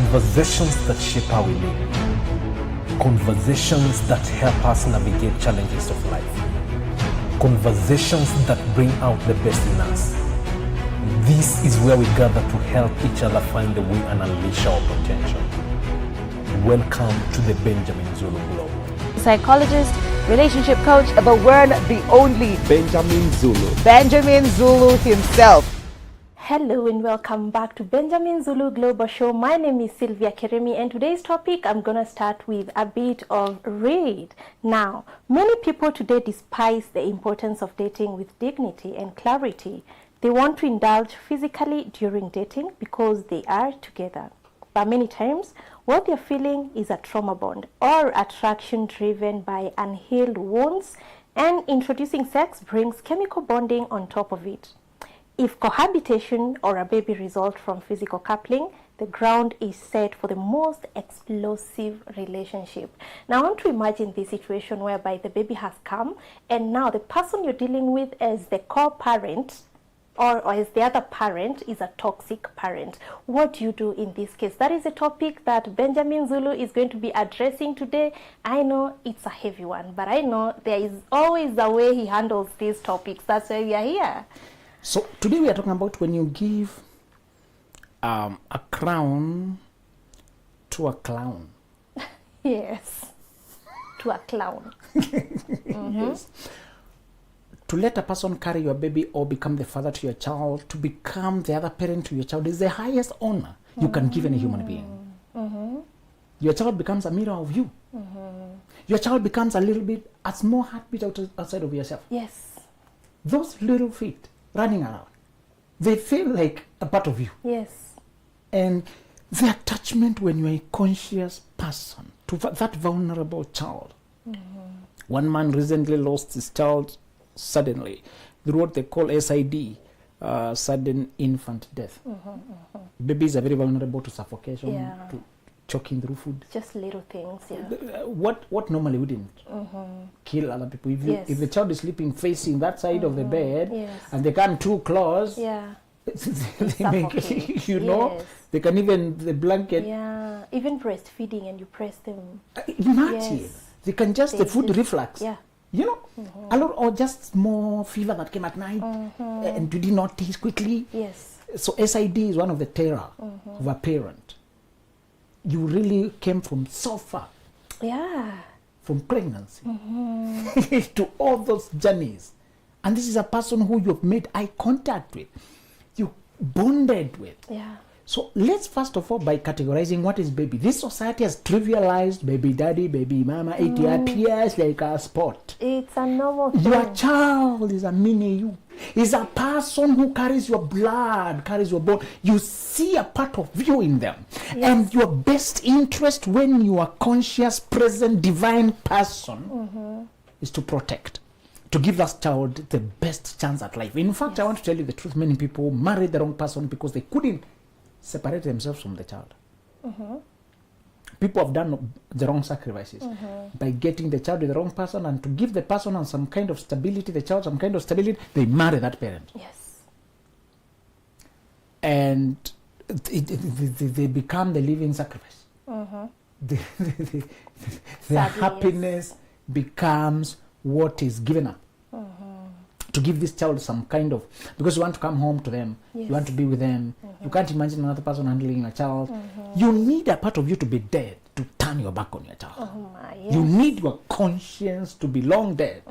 Conversations that shape how we live. Conversations that help us navigate challenges of life. Conversations that bring out the best in us. This is where we gather to help each other find the way and unleash our potential. Welcome to the Benjamin Zulu Globe. Psychologist, relationship coach, the one, the only Benjamin Zulu. Benjamin Zulu himself. Hello and welcome back to Benjamin Zulu Global Show. My name is Sylvia Keremi, and today's topic I'm going to start with a bit of read. Now, many people today despise the importance of dating with dignity and clarity. They want to indulge physically during dating because they are together. But many times, what they're feeling is a trauma bond or attraction driven by unhealed wounds, and introducing sex brings chemical bonding on top of it. If cohabitation or a baby result from physical coupling, the ground is set for the most explosive relationship. Now, I want to imagine this situation whereby the baby has come, and now the person you're dealing with as the co-parent or as the other parent is a toxic parent. What do you do in this case? That is a topic that Benjamin Zulu is going to be addressing today. I know it's a heavy one, but I know there is always a way he handles these topics. That's why we are here. So today we are talking about when you give a crown to a clown. Yes, to a clown. Yes. To let a person carry your baby or become the father to your child, to become the other parent to your child is the highest honor you can give any human being. Your child becomes a mirror of you. Your child becomes a small heartbeat outside of yourself. Yes. Those little feet running around, they feel like a part of you. Yes. And the attachment when you're a conscious person to that vulnerable child. One man recently lost his child suddenly through what they call SID, sudden infant death. Babies are very vulnerable to suffocation, to choking through food. Just little things, yeah. What normally wouldn't kill other people. If the child is sleeping facing that side of the bed, and they come too close, they make, they can even, the blanket. Yeah, even breastfeeding and you press them. Imagine, they can just, the food reflux. Yeah. You know, a lot, or just more fever that came at night and you did not taste quickly. Yes. So SID is one of the terror of a parent. You really came from so far. Yeah. From pregnancy to all those journeys. And this is a person who you've made eye contact with. You bonded with. Yeah. So let's first of all by categorizing what is baby. This society has trivialized baby daddy, baby mama. It appears like a sport. It's a normal thing. Your child is a mini you. Is a person who carries your blood, carries your bone. You see a part of you in them. Yes. And your best interest when you are conscious, present, divine person is to protect, to give that child the best chance at life. In fact, I want to tell you the truth. Many people married the wrong person because they couldn't separate themselves from the child. People have done the wrong sacrifices by getting the child with the wrong person, and to give the person some kind of stability, the child some kind of stability, they marry that parent. Yes. And they become the living sacrifice. Their happiness becomes what is given up. To give this child some kind of, because you want to come home to them, you want to be with them, you can't imagine another person handling a child. You need a part of you to be dead to turn your back on your child. You need your conscience to be long dead,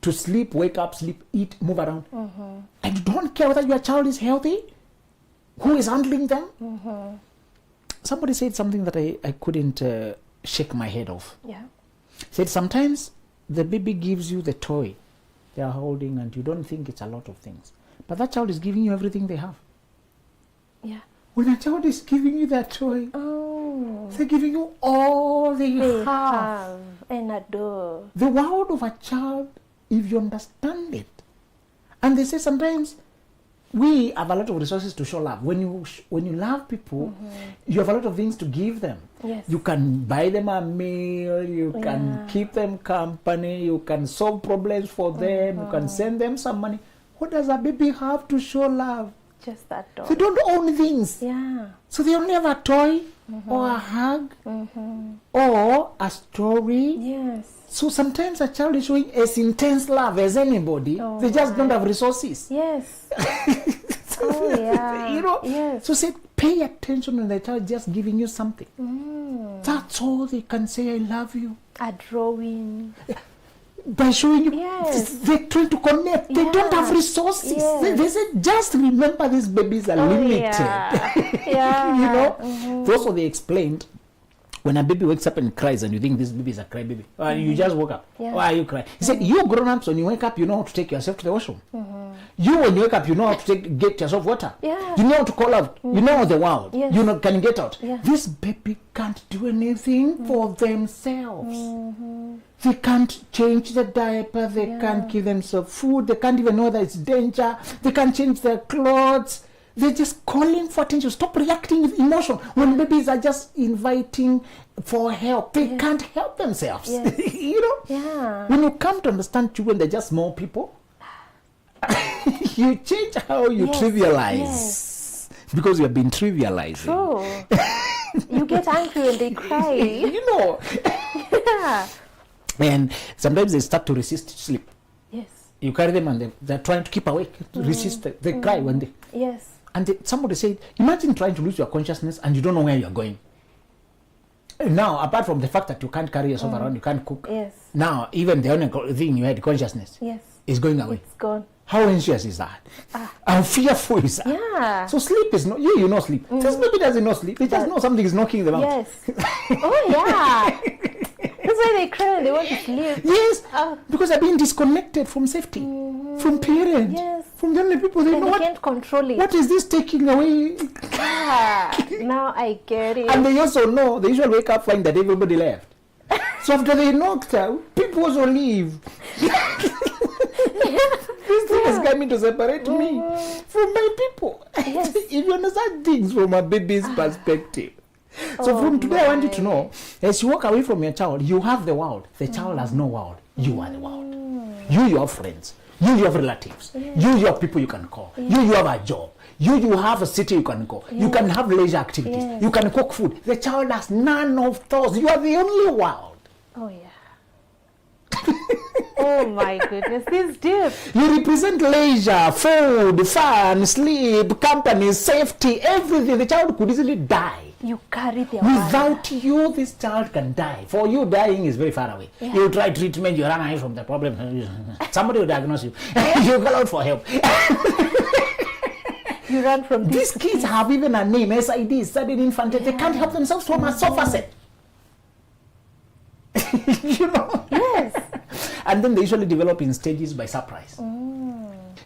to sleep, wake up, sleep, eat, move around. And you don't care whether your child is healthy, who is handling them. Somebody said something that I couldn't shake my head off. Said sometimes the baby gives you the toy they are holding and you don't think it's a lot of things, but that child is giving you everything they have. When a child is giving you that toy, they're giving you all they have and adore. The world of a child, if you understand it. And they say sometimes we have a lot of resources to show love. When you love people, you have a lot of things to give them. You can buy them a meal, you can keep them company, you can solve problems for them, you can send them some money. What does a baby have to show love? Just that doll. They don't own things. Yeah. So they only have a toy or a hug or a story. Yes. So sometimes a child is showing as intense love as anybody. They just don't have resources. Yes. Oh, yeah. You know? Yes. So say, pay attention when the child just giving you something. That's all they can say, I love you. A drawing. By showing you, Yes. they're trying to connect. They don't have resources. Yes. They say, just remember these babies are limited. Yeah. Yeah. You know? Also, they explained, when a baby wakes up and cries and you think this baby is a cry baby, you just woke up. Yeah. Why are you crying? He said, you grown-ups, when you wake up, you know how to take yourself to the washroom. You, when you wake up, you know how to get yourself water. Yeah. You know how to call out. You know the world. Yes. You know, can get out. Yeah. This baby can't do anything for themselves. They can't change the diaper. They can't give themselves food. They can't even know that it's danger. They can't change their clothes. They're just calling for attention. Stop reacting with emotion. When babies are just inviting for help, they can't help themselves. Yes. You know? Yeah. When you come to understand children, they're just small people, you change how you trivialize. Yes. Because you have been trivializing. True. You get angry and they cry. You know. Yeah. And sometimes they start to resist sleep. Yes. You carry them and they're trying to keep awake, to resist. They cry one day. Yes. And somebody said, imagine trying to lose your consciousness and you don't know where you're going. Now, apart from the fact that you can't carry yourself around, you can't cook. Yes. Now, even the only thing you had, consciousness, Yes. is going away. It's gone. How anxious is that? How fearful is that? Yeah. So sleep is not, you know sleep. This baby doesn't know sleep. They just know something is knocking them out. Yes. Oh, yeah. That's why they cry and they want to sleep. Yes, because they're being disconnected from safety, from parents, Yes. from the only people they And know. they can't control it. What is this taking away? Yeah. Now I get it. And they also know, they usually wake up find that everybody left. So after they knocked out, people also leave. This thing is coming to separate me from my people. Yes. If you understand things from a baby's perspective. So from today, I want you to know, as you walk away from your child, you have the world. The child has no world. You are the world. You have friends. You have relatives. You have people you can call. You have a job. You have a city you can go. You can have leisure activities. You can cook food. The child has none of those. You are the only world. Oh, yeah. Oh, my goodness. This is deep. You represent leisure, food, fun, sleep, company, safety, everything. The child could easily die. You carry their world. Without you, this child can die. For you, dying is very far away. Yeah. You try treatment, you run away from the problem. Somebody will diagnose you. You call out for help. You run from These kids have even a name, SID, sudden infant. They can't help themselves from a sofa set. You know? Yes. And then they usually develop in stages by surprise.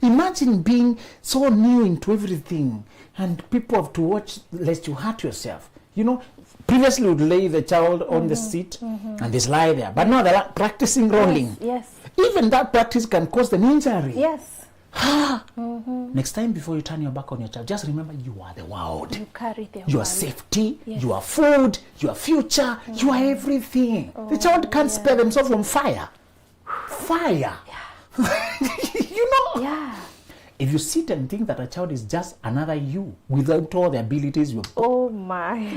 Imagine being so new into everything and people have to watch lest you hurt yourself. You know, previously would lay the child on the seat and just lie there. But now they're practicing rolling. Yes. Even that practice can cause an injury. Yes. Next time before you turn your back on your child, just remember you are the world. You carry their Your world. safety, Yes. your food, your future, you are everything. The child can't spare themselves from fire. Fire. You know? Yeah. If you sit and think that a child is just another you without all the abilities Oh, my.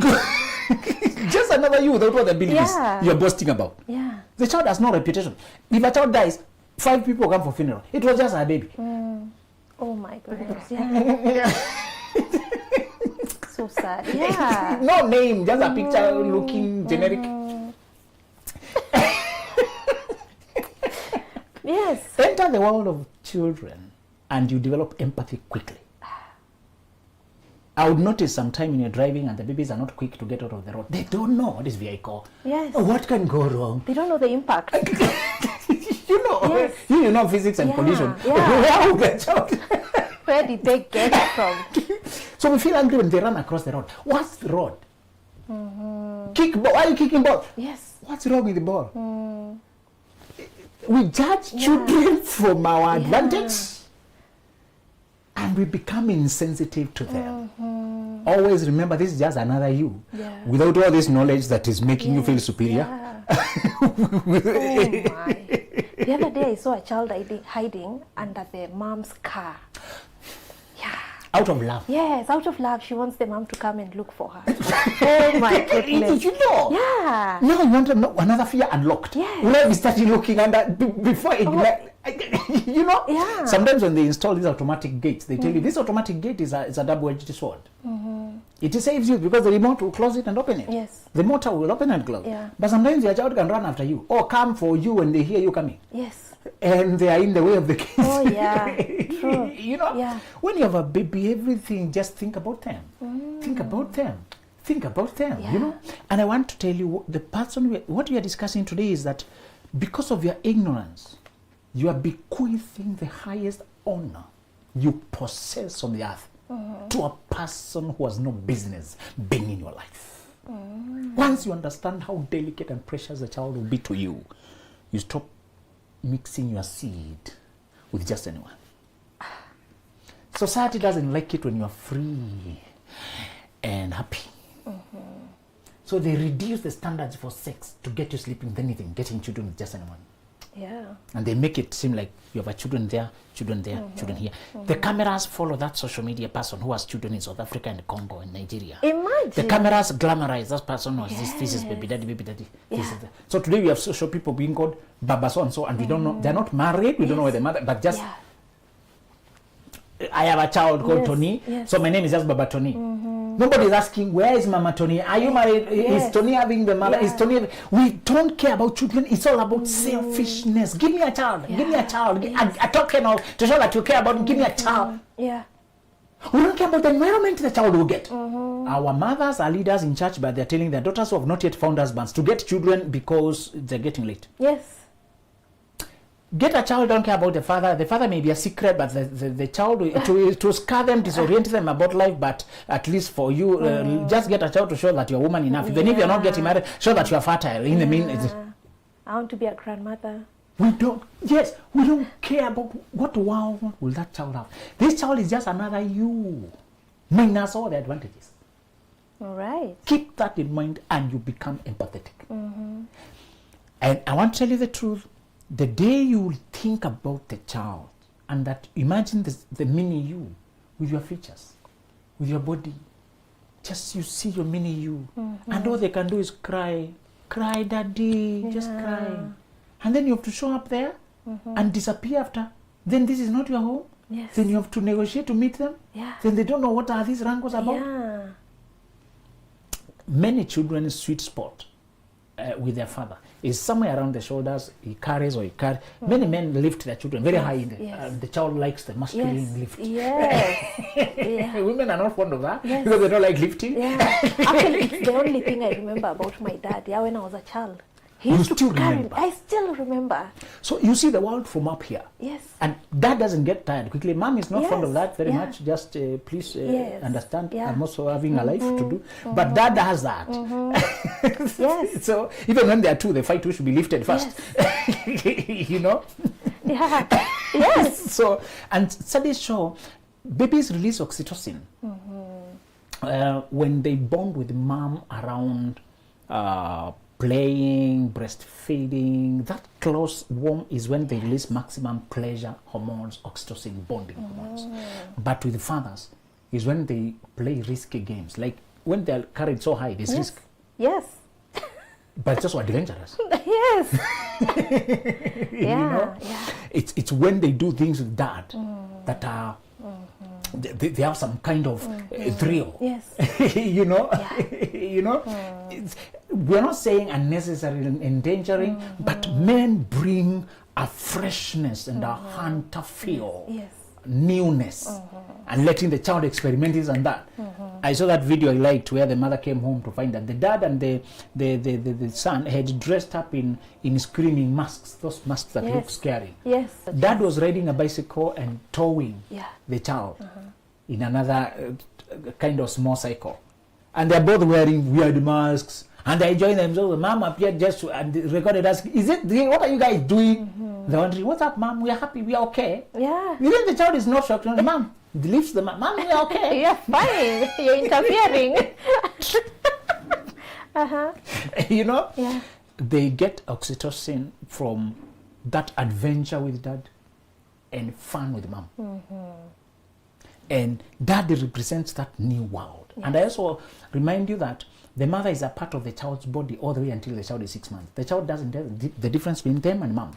just another you without all the abilities you're boasting about. Yeah. The child has no reputation. If a child dies, 5 people come for funeral. It was just a baby. Oh, my goodness. Yeah. So sad. Yeah. No name, just a picture looking generic. Yes. Enter the world of children and you develop empathy quickly. I would notice sometime when you're driving and the babies are not quick to get out of the road. They don't know this vehicle. Yes. What can go wrong? They don't know the impact. You know, Yes. you know physics and Yeah, pollution. yeah. Where would the child? Where did they get it from? So we feel angry when they run across the road. What's the road? Kick ball. Why are you kicking ball? Yes. What's wrong with the ball? We judge children from our advantage and we become insensitive to them. Always remember this is just another you. Yeah. Without all this knowledge that is making you feel superior. Yeah. Oh, my. The other day I saw a child hiding under the mom's car. Yeah. Out of love. Yes, out of love, she wants the mom to come and look for her. Oh my goodness. You know? Yeah. Now you want to know another fear unlocked. Yes. When we started looking under before it, you know? Yeah. Sometimes when they install these automatic gates, they tell you this automatic gate is a double-edged sword. It saves you because the remote will close it and open it. Yes. The motor will open and close. Yeah. But sometimes your child can run after you or come for you when they hear you coming. Yes. And they are in the way of the kids. Oh, yeah. True. You know? Yeah. When you have a baby, everything, just think about them. Think about them. Think about them, Yeah. you know? And I want to tell you, what we are discussing today is that because of your ignorance, you are bequeathing the highest honor you possess on the earth to a person who has no business being in your life. Once you understand how delicate and precious the child will be to you, you stop mixing your seed with just anyone. Society doesn't like it when you are free and happy. So they reduce the standards for sex to get you sleeping with anything, getting children with just anyone. Yeah. And they make it seem like you have a children there, children here. The cameras follow that social media person who has children in South Africa and Congo and Nigeria. Imagine. The cameras glamorize that person who has this is baby daddy. Yeah. This is that. So today we have social people being called Baba so and so, and we don't know, they're not married, we don't know where the mother, but just, I have a child called Tony, so my name is just Baba Tony. Nobody is asking, where is Mama Tony? Are you married? Is Tony having the mother? Is Tony we don't care about children. It's all about selfishness. Give me a child. Give me a child. A token of to show that you care about. Give me a child. Yeah. We don't care about the environment the child will get. Our mothers are leaders in church, but they're telling their daughters who have not yet found husbands to get children because they're getting late. Yes. Get a child, don't care about the father. The father may be a secret, but the child, to scare them, disorient them about life, but at least for you, just get a child to show that you're woman enough. Even if you're not getting married, show that you're fertile. In the mean, I want to be a grandmother. we don't care about what wow will that child have. This child is just another you, minus all the advantages. All right. Keep that in mind and you become empathetic. And I want to tell you the truth. The day you think about the child and that imagine the mini you with your features, with your body, just you see your mini you, and all they can do is cry, daddy, just cry. And then you have to show up there and disappear after. Then this is not your home. Yes. Then you have to negotiate to meet them. Yeah. Then they don't know what are these rankles about. Yeah. Many children's sweet spot with their father is somewhere around the shoulders. He carries. Many men lift their children very high in the child likes the masculine lift. Yes. Women are not fond of that because they don't like lifting. Yeah. Actually, it's the only thing I remember about my dad. Yeah, when I was a child. He used to carry me. I still remember. So you see the world from up here. Yes. And dad doesn't get tired quickly. Mom is not fond of that very much. Just please understand. I'm also having a life to do. But dad has that. Yes. So even when they are two, they fight who should be lifted first. You know? Yeah. Yes. So, and studies show babies release oxytocin when they bond with mom around playing, breastfeeding. That close warm is when they release maximum pleasure hormones, oxytocin, bonding hormones. But with fathers is when they play risky games. Like when they're carried so high, there's risk. Yes. But it's also adventurous. Yes. You know? It's when they do things with dad that are they have some kind of thrill. Yes. You know? You know? We're not saying unnecessary and endangering, but men bring a freshness and a hunter feel. Yes. Newness and letting the child experiment this and that. I saw that video I liked where the mother came home to find that the dad and the son had dressed up in screaming masks, those masks that look scary. Yes. Dad was riding a bicycle and towing the child in another kind of small cycle. And they're both wearing weird masks and they're enjoying themselves. The mom appeared just and recorded us. What are you guys doing? They're wondering, what's up, mom? We are happy. We are okay. Yeah. You think the child is not shocked? The mom leaves the mom. Mom, we are okay. You're fine. You're interfering. You know? Yeah. They get oxytocin from that adventure with dad and fun with mom. And dad represents that new world. Yes. And I also remind you that the mother is a part of the child's body all the way until the child is 6 months. The child doesn't know the difference between them and mom.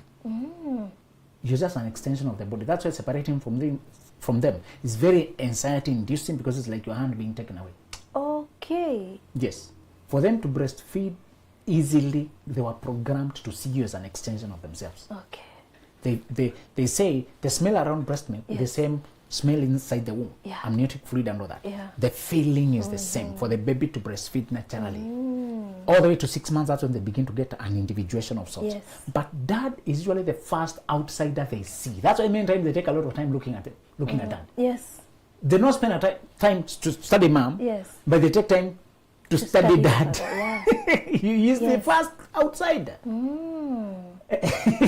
You're just an extension of the body. That's why separating from them is very anxiety inducing, because it's like your hand being taken away. Okay. Yes. For them to breastfeed easily, they were programmed to see you as an extension of themselves. Okay. They say the smell around breast milk is the same smell inside the womb. Yeah. Amniotic fluid and all that. Yeah. The feeling is the same for the baby to breastfeed naturally. All the way to 6 months, that's when they begin to get an individuation of sorts. Yes. But dad is usually the first outsider they see. That's why many times they take a lot of time looking at dad. Yes. They don't spend time to study mom, Yes. but they take time to study dad. Yeah. He's the first outsider.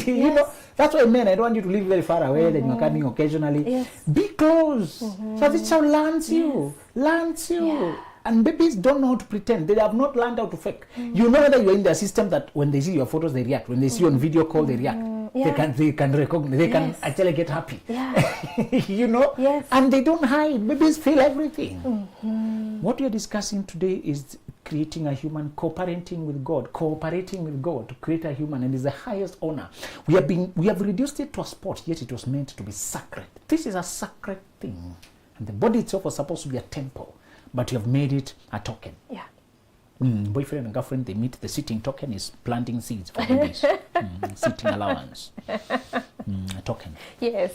You know, that's why men, I don't want you to live very far away, then you're coming occasionally. Yes. Be close. So this child learns you. Yeah. And babies don't know how to pretend. They have not learned how to fake. You know whether you're in their system that when they see your photos, they react. When they see you on video call, they react. Yeah. They can recognize, they can Yes. actually get happy. Yeah. You know? Yes. And they don't hide. Babies feel everything. What we are discussing today is creating a human, cooperating with God to create a human, and is the highest honor. We have reduced it to a sport, yet it was meant to be sacred. This is a sacred thing. And the body itself was supposed to be a temple, but you have made it a token. Yeah. Boyfriend and girlfriend, they meet, the sitting token is planting seeds for babies. Sitting allowance. A token. Yes.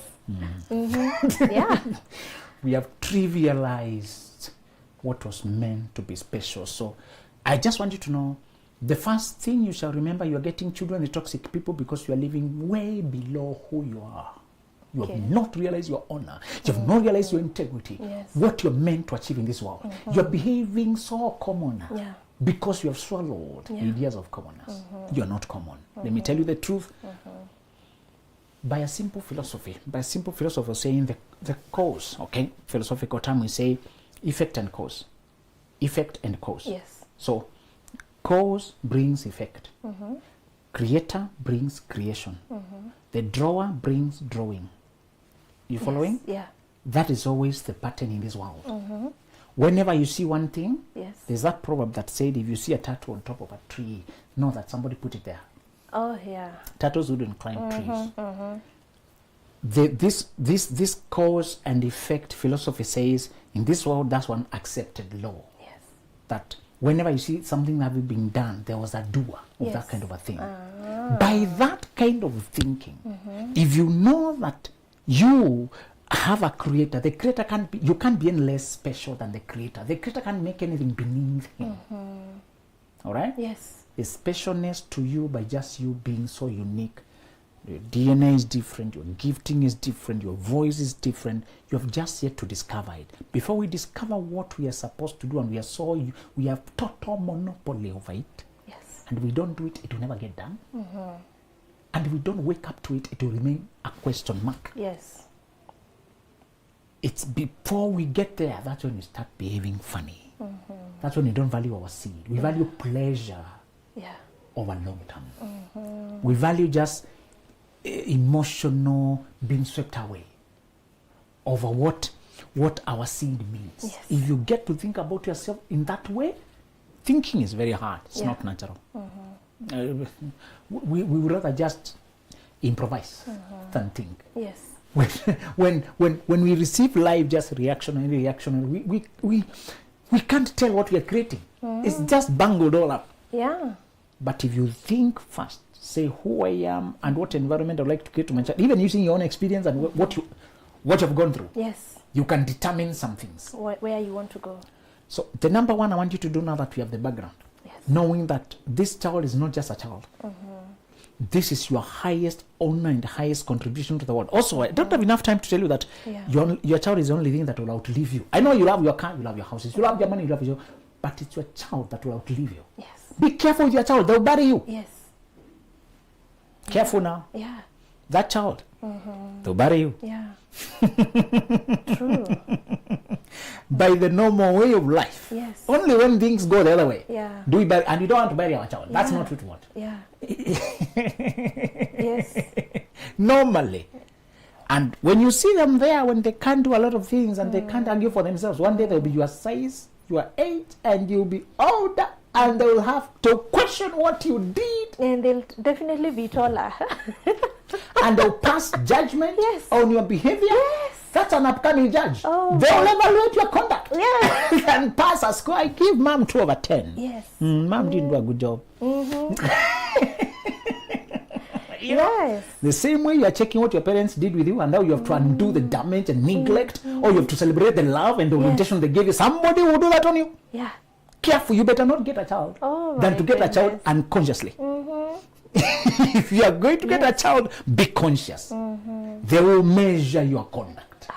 Yeah. We have trivialized what was meant to be special. So I just want you to know, the first thing you shall remember, you are getting children, the toxic people, because you are living way below who you are. You have not realized your honor. You have not realized your integrity. Yes. What you're meant to achieve in this world. You're behaving so common. Yeah. Because you have swallowed ideas of commonness. You are not common. Let me tell you the truth. By a simple philosophy saying the cause, okay? Philosophical term, we say effect and cause. Effect and cause. Yes. So, cause brings effect. Creator brings creation. The drawer brings drawing. You following? Yeah. That is always the pattern in this world. Whenever you see one thing, Yes. there's that proverb that said, if you see a turtle on top of a tree, know that somebody put it there. Oh, yeah. Turtles wouldn't climb trees. This cause and effect philosophy says, in this world, that's one accepted law. Yes. That whenever you see something having been done, there was a doer of that kind of a thing. By that kind of thinking, if you know that you have a creator, the creator can't be, you can't be any less special than the creator. The creator can't make anything beneath him. All right? Yes. The specialness to you by just you being so unique. Your DNA is different, your gifting is different, your voice is different. You have just yet to discover it. Before we discover what we are supposed to do, and we have total monopoly over it, Yes. and we don't do it, it will never get done. And we don't wake up to it, it will remain a question mark. Yes. It's before we get there, that's when we start behaving funny. That's when we don't value our seed. We value pleasure over long term. We value just emotional being swept away over what our seed means. Yes. If you get to think about yourself in that way, thinking is very hard. It's not natural. We would rather just improvise than think. Yes. When we receive life just reactionary, we can't tell what we are creating. It's just bungled all up. Yeah. But if you think first, say who I am and what environment I'd like to create to my child, even using your own experience and what you've gone through, Yes. you can determine some things. Where you want to go. So the number one I want you to do now that we have the background, knowing that this child is not just a child. This is your highest honor and highest contribution to the world. Also, I don't have enough time to tell you that your child is the only thing that will outlive you. I know you love your car, you love your houses, you love your money, you love your, but it's your child that will outlive you. Yes. Be careful with your child, they'll bury you. Yes. Careful now. Yeah. That child, they'll bury you. Yeah. True. By the normal way of life. Yes. Only when things go the other way. Yeah. Do we bury, and you don't want to bury our child. That's not what we want. Yeah. Yes. Normally, And when you see them there, when they can't do a lot of things and they can't argue for themselves, one day they'll be your size, your age, and you'll be older, and they will have to question what you did. And they'll definitely be taller. And they'll pass judgment Yes. on your behavior. Yes. That's an upcoming judge. Oh, They'll evaluate your conduct. Yes. And pass a score. I give mom 2 over 10. Yes. Mom didn't do a good job. You know, Yes. the same way you are checking what your parents did with you, and now you have to undo the damage and neglect, or you have to celebrate the love and the orientation they gave you. Somebody will do that on you. Yeah. Careful, you better not get a child Oh, than my to get a child goodness. unconsciously. If you are going to get a child, be conscious. They will measure your conduct.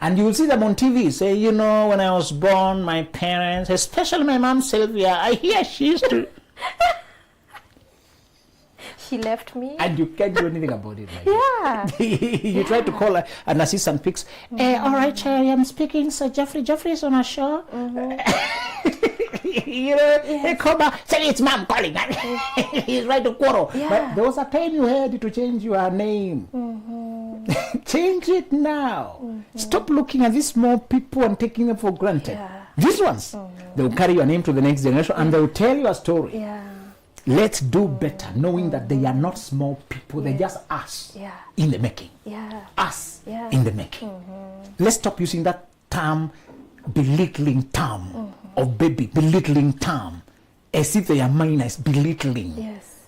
And you will see them on TV say, you know, when I was born, my parents, especially my mom Sylvia, I hear she used to. She left me. And you can't do anything about it. Like Yeah. you try to call an assistant picks. All right, I am speaking. So Jeffrey is on a show. You know, hey, come back. Say it's mom calling. He's right to quarrel. Yeah. But there was a time you had to change your name. Change it now. Stop looking at these small people and taking them for granted. Yeah. These ones, they will carry your name to the next generation and they will tell you a story. Yeah. Let's do better, knowing that they are not small people. They're just us Yeah. in the making. Yeah. Us Yeah. in the making. Let's stop using that term, belittling term of baby, belittling term, as if they are minors, belittling. Yes.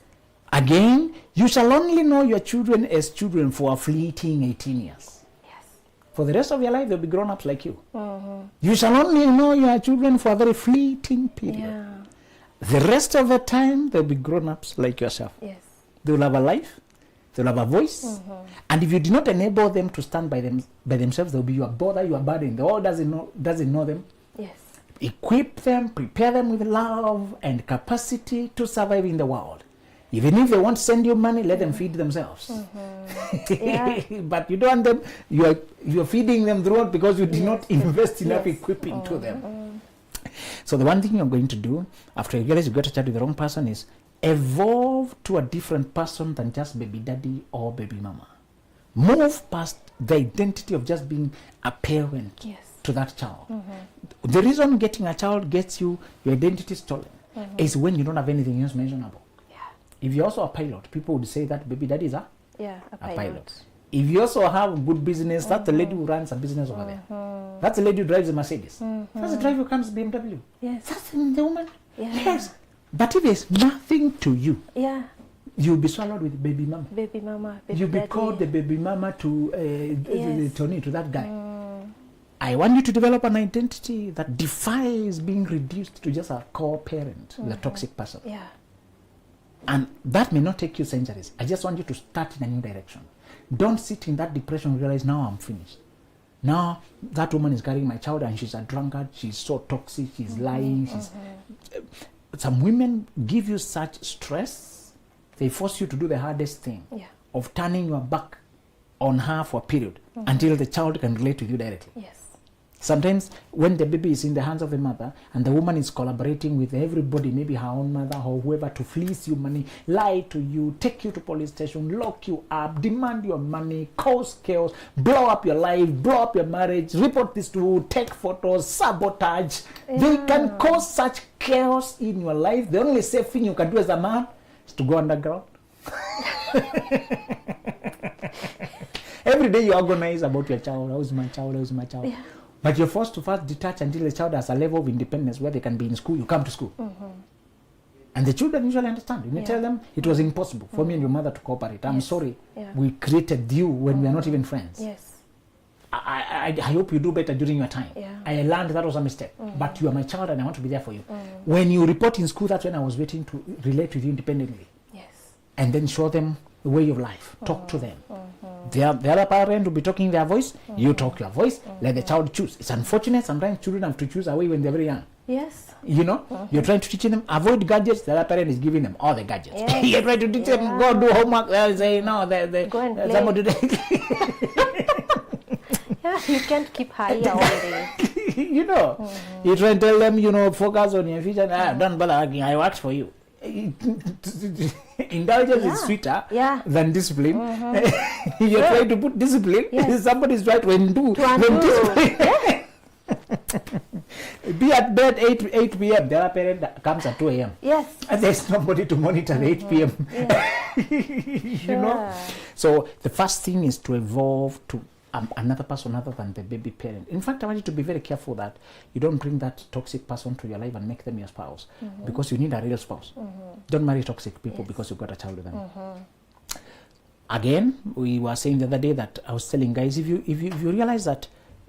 Again, you shall only know your children as children for a fleeting 18 years. Yes. For the rest of your life, they'll be grown-ups like you. You shall only know your children for a very fleeting period. Yeah. The rest of the time, they'll be grown-ups like yourself. Yes. They will have a life, they'll have a voice, and if you do not enable them to stand by themselves, they'll be your bother, your burden. The world doesn't know them. Yes. Equip them, prepare them with love and capacity to survive in the world. Even if they want to send you money, let them feed themselves. Yeah. But you don't want them, you're feeding them throughout because you did not invest enough Yes. equipping to them. So the one thing you're going to do after you realize you got to chat with the wrong person is evolve to a different person than just baby daddy or baby mama. Move past the identity of just being a parent Yes. to that child. The reason getting a child gets you your identity stolen is when you don't have anything else mentionable. Yeah. If you're also a pilot, people would say that baby daddy is a Yeah. A pilot. pilot. If you also have good business, that's the lady who runs a business over there. That's the lady who drives a Mercedes. That's the driver who comes BMW. Yes. That's the woman. Yeah. Yes. But if there's nothing to you, Yeah. you'll be swallowed with baby mama. Baby mama. Baby You'll be daddy. called the baby mama to Yes. Tony, to that guy. I want you to develop an identity that defies being reduced to just a core parent, the toxic person. Yeah. And that may not take you centuries. I just want you to start in a new direction. Don't sit in that depression and realize, now I'm finished. Now that woman is carrying my child and she's a drunkard, she's so toxic, she's lying. Some women give you such stress, they force you to do the hardest thing Yeah. of turning your back on her for a period until the child can relate with you directly. Yes. Sometimes when the baby is in the hands of the mother and the woman is collaborating with everybody, maybe her own mother or whoever, to fleece you money, lie to you, take you to police station, lock you up, demand your money, cause chaos, blow up your life, blow up your marriage, report this to, take photos, sabotage. They can cause such chaos in your life. The only safe thing you can do as a man is to go underground. Every day you agonize about your child. How's my child? How's my child? Yeah. But you're forced to first detach until the child has a level of independence where they can be in school. You come to school. And the children usually understand. You tell them it was impossible for me and your mother to cooperate. I'm Yes. sorry. Yeah. We created you when we are not even friends. Yes. I hope you do better during your time. Yeah. I learned that was a mistake. But you are my child and I want to be there for you. When you report in school, that's when I was waiting to relate with you independently. Yes. And then show them the way of life. Talk to them. The other parent will be talking their voice. You talk your voice. Let the child choose. It's unfortunate sometimes children have to choose away when they're very young. Yes. You know, you're trying to teach them avoid gadgets. The other parent is giving them all the gadgets. Yes. You're trying to teach them go do homework. They'll say no. Go and play. Somebody Yeah. You can't keep higher all day. you know, you try and tell them, you know, focus on your future. Don't bother working. I worked for you. indulgence is sweeter than discipline. You're trying to put discipline. Somebody's trying to undo discipline. Be at bed 8 p.m. The other parent comes at 2 a.m. Yes. And there's nobody to monitor 8 p.m. You know? So the first thing is to evolve to another person other than the baby parent. In fact, I want you to be very careful that you don't bring that toxic person to your life and make them your spouse, because you need a real spouse. Don't marry toxic people because you've got a child with them. Again, we were saying the other day that I was telling guys, if you realize that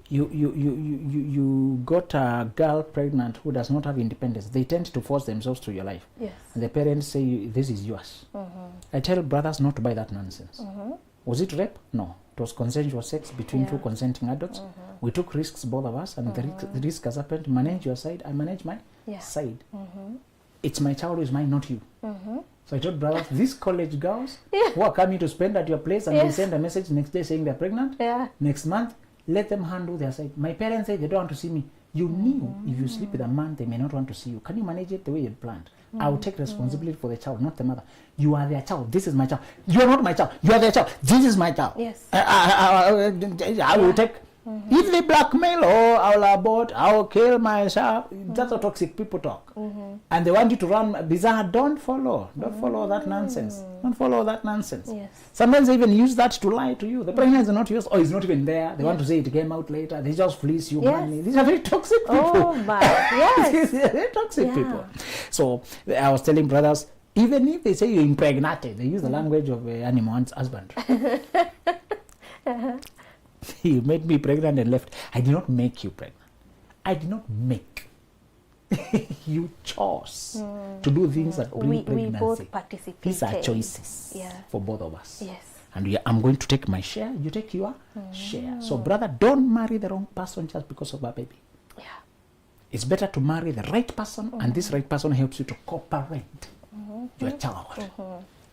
you got a girl pregnant who does not have independence, they tend to force themselves to your life. Yes. And the parents say, this is yours. I tell brothers not to buy that nonsense. Was it rape? No. It was consensual sex between two consenting adults. We took risks, both of us, and the risk has happened. Manage your side, I manage my side. It's my child who is mine, not you. So I told brothers, these college girls who are coming to spend at your place and they send a message next day saying they're pregnant, next month, let them handle their side. My parents say they don't want to see me. You knew if you sleep with a man, they may not want to see you. Can you manage it the way you planned? I will take responsibility for the child, not the mother. You are their child. This is my child. You are not my child. You are their child. This is my child. Yes. I will take. If they blackmail, I'll abort, I'll kill myself. That's how toxic people talk. And they want you to run bizarre. Don't follow that nonsense. Don't follow that nonsense. Yes. Sometimes they even use that to lie to you. The pregnancy is not yours, or it's not even there. They want to say it came out later. They just fleece you money. These are very toxic people. Oh my, yes. Very toxic people. So I was telling brothers, even if they say you're impregnated, they use the language of animal's husband. You made me pregnant and left. I did not make you pregnant. I did not make. You chose to do things that bring pregnancy. We both participated. These are choices for both of us. Yes. And I'm going to take my share. You take your share. So, brother, don't marry the wrong person just because of a baby. Yeah. It's better to marry the right person, and this right person helps you to cooperate your child.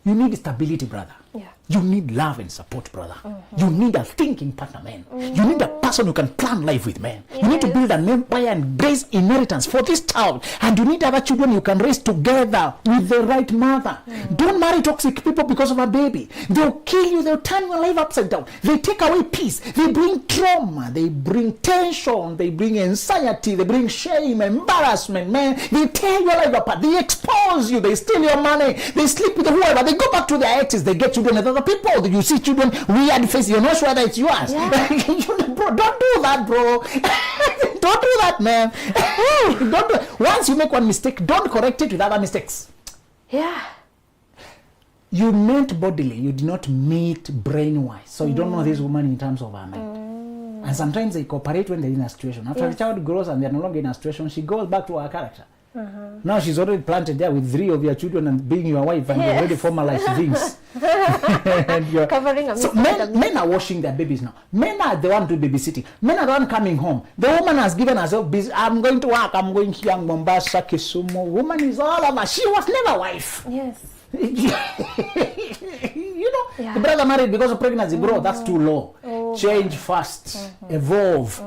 You need stability, brother. Yeah. You need love and support, brother. You need a thinking partner, man. You need a person who can plan life with, man. You need to build an empire and raise inheritance for this child. And you need other children you can raise together with the right mother. Don't marry toxic people because of a baby. They'll kill you. They'll turn your life upside down. They take away peace. They bring trauma. They bring tension. They bring anxiety. They bring shame, embarrassment, man. They tear your life apart. They expose you. They steal your money. They sleep with whoever. They go back to their exes. They get children with other people. You see children, weird face. You're not sure that it's yours. Bro, don't do that, bro. Don't do that, man. Don't do it. Once you make one mistake, don't correct it with other mistakes. Yeah. You meant bodily. You did not meet brain-wise. So you don't know this woman in terms of her mind. And sometimes they cooperate when they're in a situation. After the child grows and they're no longer in a situation, she goes back to her character. Now she's already planted there with 3 of your children and being your wife, and you're already formalized things. And covering a so men are washing their babies now. Men are the one to babysitting. Men are the one coming home. The woman has given herself busy. I'm going to work. I'm going here. Mombasa, Kisumu. Woman is all over. She was never wife. Yes. You know, the brother married because of pregnancy, bro. That's too low. Change fast. Evolve.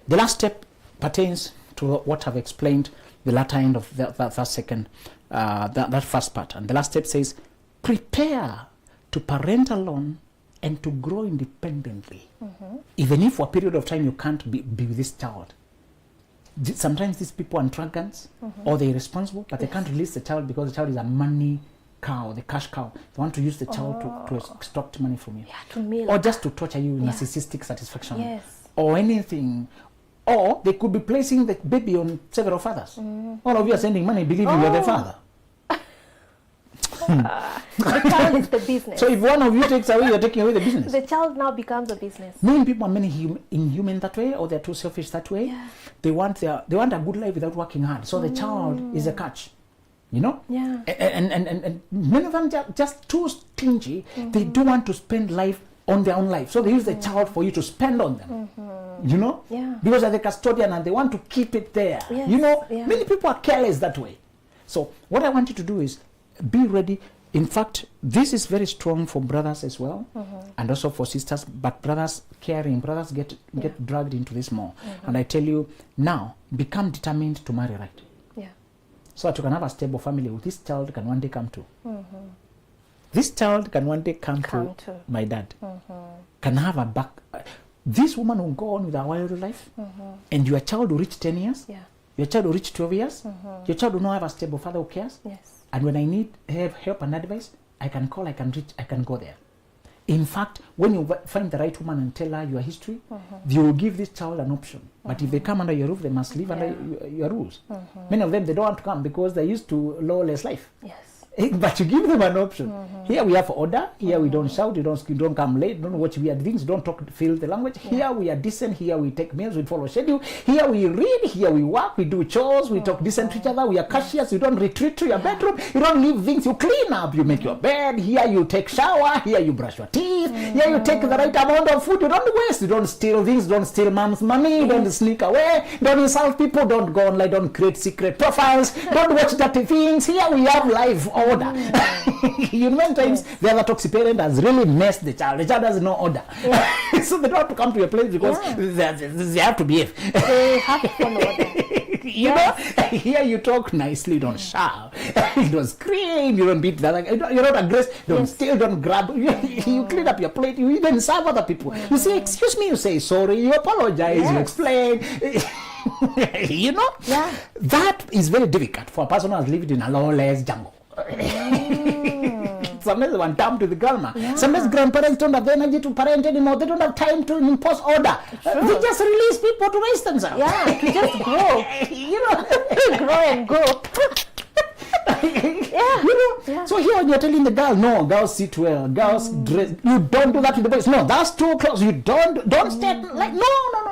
The last step pertains to what I've explained. The latter end of that second, that first part. And the last step says, prepare to parent alone and to grow independently. Even if for a period of time you can't be with this child. Sometimes these people are dragons or they're irresponsible, but they can't release the child because the child is a money cow, the cash cow. They want to use the child to extract money from you. Yeah, to milk. Or just to torture you, narcissistic satisfaction. Yes. Or anything. Or they could be placing the baby on several fathers. All of you are sending money believing you're the father. The child is the business. So if one of you takes away, you're taking away the business. The child now becomes a business. Many people are inhuman that way, or they're too selfish that way. Yeah. They want a good life without working hard. So the child is a catch. You know? Yeah. And many of them are just too stingy. They don't want to spend life on their own life. So they use the child for you to spend on them. You know? Yeah. Because they're the custodian and they want to keep it there. Yes. You know? Yeah. Many people are careless that way. So what I want you to do is be ready. In fact, this is very strong for brothers as well, and also for sisters. But brothers get dragged into this more. And I tell you now, become determined to marry right. Yeah. so that you can have a stable family. This child can one day come to. This child can one day come to my dad. Can have a back. This woman will go on with her wild life, and your child will reach 10 years. Yeah. Your child will reach 12 years. Your child will not have a stable father who cares. Yes. And when I need help and advice, I can call, I can reach, I can go there. In fact, when you find the right woman and tell her your history, you will give this child an option. But if they come under your roof, they must live under your rules. Many of them, they don't want to come because they're used to lawless life. Yes. But you give them an option. Here we have order. Here we don't shout. You don't come late. Don't watch weird things. Don't talk filthy language. Here we are decent. Here we take meals. We follow schedule. Here we read. Here we work. We do chores. We talk decent to each other. We are cashiers. You don't retreat to your bedroom. You don't leave things. You clean up. You make your bed. Here you take shower. Here you brush your teeth. Here you take the right amount of food. You don't waste. You don't steal things. Don't steal mom's money. Don't sneak away. Don't insult people. Don't go online. Don't create secret profiles. Don't watch dirty things. Here we have life order. You know, many times the other toxic parent has really messed the child. The child has no order. So they don't have to come to your place because they have to behave. They have to follow order. You know, here you talk nicely, don't shout, you don't scream, you don't beat the other guy, you're not aggressive, don't steal, don't grab, you clean up your plate, you even serve other people. You say, excuse me, you say sorry, you apologize, you explain. You know, that is very difficult for a person who has lived in a lawless jungle. Sometimes one time to the grandma. Sometimes grandparents don't have the energy to parent anymore. They don't have time to impose order. They just release people to raise themselves. Yeah, to just grow. You know, Grow and grow. You know, so here when you're telling the girl, no, girls sit well, girls dress, you don't do that with the boys. No, that's too close. You don't stay like no.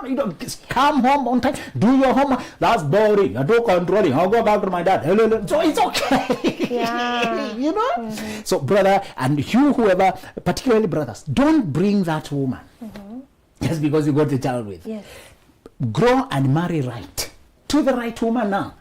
You don't come home on time. Do your homework. That's boring. You're too controlling. I'll go back to my dad. So it's okay. Yeah. You know. So brother and you, whoever, particularly brothers, don't bring that woman just because you got the child with. Yes. Grow and marry right to the right woman now,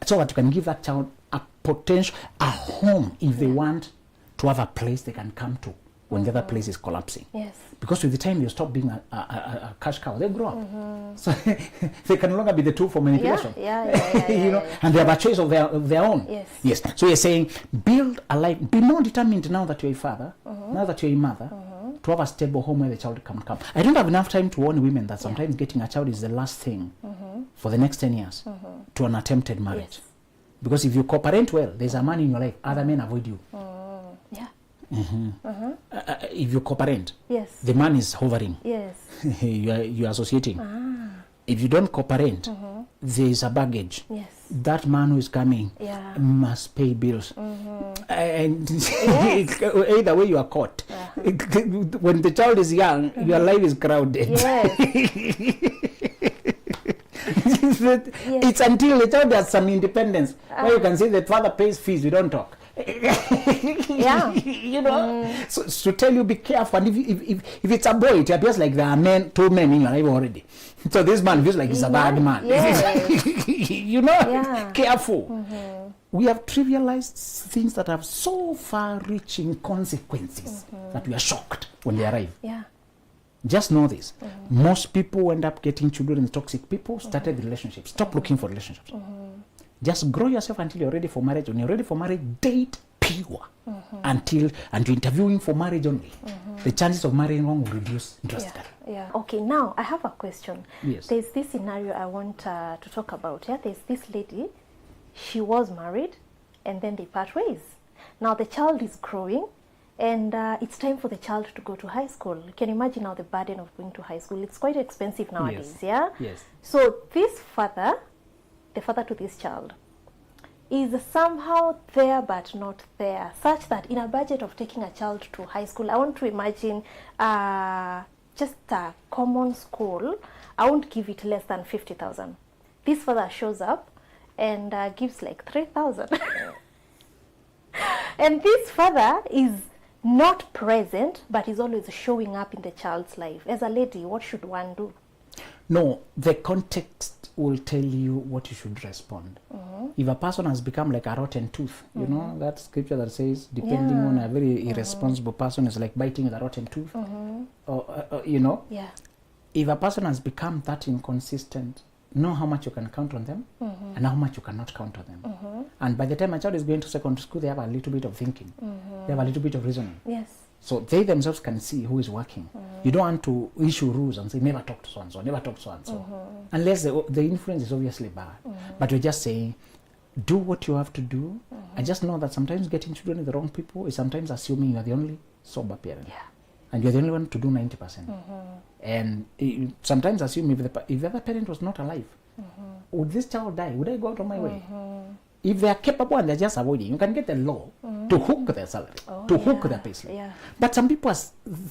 so that you can give that child a potential, a home if they want to have a place they can come to when the other place is collapsing. Yes. Because with the time you stop being a cash cow, they grow up. So they can no longer be the tool for manipulation. You know, and they have a choice of their own. Yes. So you're saying, build a life, be more determined now that you're a father, now that you're a mother, to have a stable home where the child can come. I don't have enough time to warn women that sometimes getting a child is the last thing for the next 10 years to an attempted marriage. Yes. Because if you cooperate well, there's a man in your life, other men avoid you. If you cooperate, the man is hovering. Yes. you are associating. If you don't cooperate, there is a baggage. Yes. That man who is coming must pay bills. And either way you are caught. When the child is young, your life is crowded. Yes. It's until the child has some independence where you can say the father pays fees, we don't talk. You know, so to tell you, be careful. And if it's a boy, it appears like there are two men in your life already. So this man feels like he's a bad man. You know, careful. We have trivialized things that have so far-reaching consequences that we are shocked when they arrive. Just know this. Most people end up getting children in toxic people, started relationships. Stop looking for relationships. Just grow yourself until you're ready for marriage. When you're ready for marriage, date pure and you're interviewing for marriage only. The chances of marrying wrong will reduce drastically. Okay, now I have a question. Yes. There's this scenario I want to talk about. There's this lady, she was married and then they part ways. Now the child is growing and it's time for the child to go to high school. You can imagine now the burden of going to high school. It's quite expensive nowadays, Yes. So this father, the father to this child, is somehow there but not there, such that in a budget of taking a child to high school, I want to imagine just a common school, I won't give it less than 50,000. This father shows up and gives like 3,000. And this father is not present, but is always showing up in the child's life. As a lady, what should one do? No, the context will tell you what you should respond. If a person has become like a rotten tooth, you know that scripture that says, depending on a very irresponsible person is like biting with a rotten tooth, or you know, if a person has become that inconsistent, know how much you can count on them and how much you cannot count on them. And by the time a child is going to secondary school, they have a little bit of thinking. They have a little bit of reasoning. Yes. So they themselves can see who is working. You don't want to issue rules and say, never talk to so-and-so, never talk to so-and-so. Unless the influence is obviously bad. But you're just saying, do what you have to do. And just know that sometimes getting children with the wrong people is sometimes assuming you're the only sober parent. Yeah. And you're the only one to do 90%. And sometimes assume if the other parent was not alive, would this child die? Would I go out of my way? If they are capable and they're just avoiding, you can get the law to hook their salary, to hook their payslip. Yeah. But some people,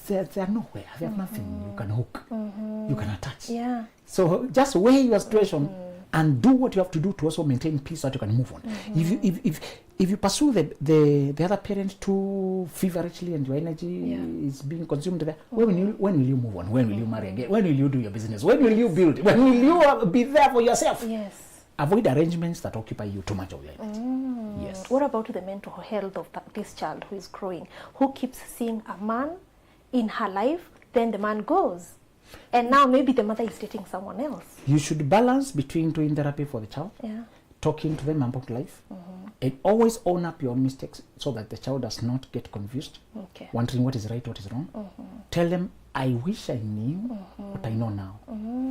they're nowhere. They have nothing you can hook, you can attach. Yeah. So just weigh your situation and do what you have to do to also maintain peace so that you can move on. If you pursue the other parent too feverishly and your energy is being consumed there, when will you move on? When will you marry again? When will you do your business? When will you build? When will you be there for yourself? Yes. Avoid arrangements that occupy you too much of your energy. Yes. What about the mental health of this child who is growing, who keeps seeing a man in her life, then the man goes, and now maybe the mother is dating someone else? You should balance between doing therapy for the child, talking to them about life, and always own up your mistakes so that the child does not get confused, wondering what is right, what is wrong. Tell them, I wish I knew what I know now.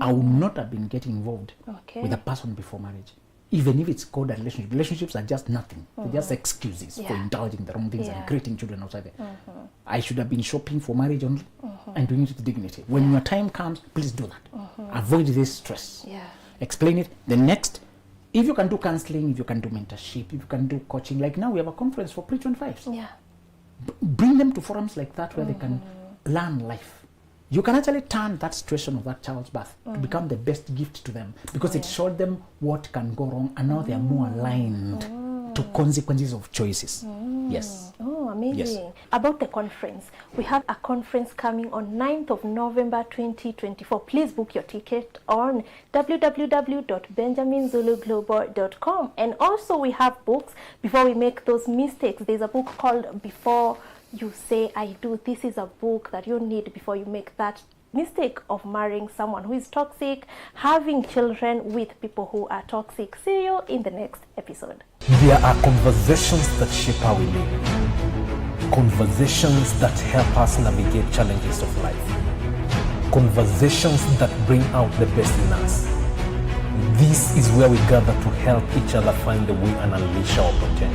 I would not have been getting involved with a person before marriage. Even if it's called a relationship. Relationships are just nothing. They're just excuses for indulging the wrong things and creating children outside there. I should have been shopping for marriage only and doing it with dignity. When your time comes, please do that. Avoid this stress. Explain it. The next, if you can do counseling, if you can do mentorship, if you can do coaching, like now we have a conference for pre-25s. Bring them to forums like that where they can learn life. You can actually turn that situation of that child's birth to become the best gift to them, because it showed them what can go wrong, and now they are more aligned to consequences of choices. Yes. Oh, amazing. About the conference, we have a conference coming on 9th of November 2024. Please book your ticket on www.benjaminzuluglobal.com. And also we have books. Before we make those mistakes, there's a book called Before You Say I Do. This is a book that you need before you make that mistake of marrying someone who is toxic, having children with people who are toxic. See you in the next episode. There are conversations that shape how we live. Conversations that help us navigate challenges of life. Conversations that bring out the best in us. This is where we gather to help each other find the way and unleash our potential.